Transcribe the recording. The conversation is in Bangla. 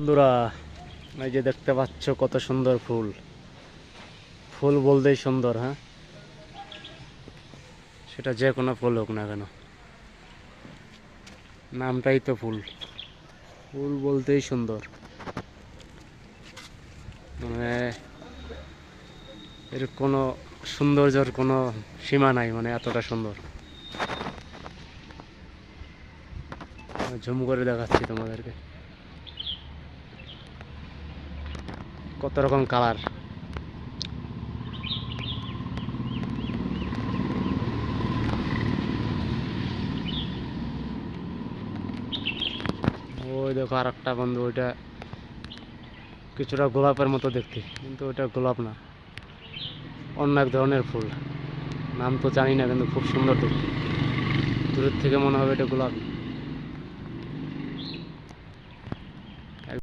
বন্ধুরা, এই যে দেখতে পাচ্ছ কত সুন্দর ফুল। ফুল বলতেই সুন্দর, হ্যাঁ, সেটা যে কোনো ফুল হোক না কেন, নামটাই তো ফুল। ফুল বলতেই সুন্দর, মানে এর কোনো সৌন্দর্যের কোনো সীমা নাই, মানে এতটা সুন্দর। ঝুম করে দেখাচ্ছি তোমাদেরকে, কত রকম কালার। ওই দেখো আর একটা বন্ধু, ওইটা কিছুটা গোলাপের মতো দেখতে, কিন্তু ওইটা গোলাপ না, অন্য এক ধরনের ফুল। নাম তো জানি না, কিন্তু খুব সুন্দর দেখতে। দূরের থেকে মনে হবে এটা গোলাপ।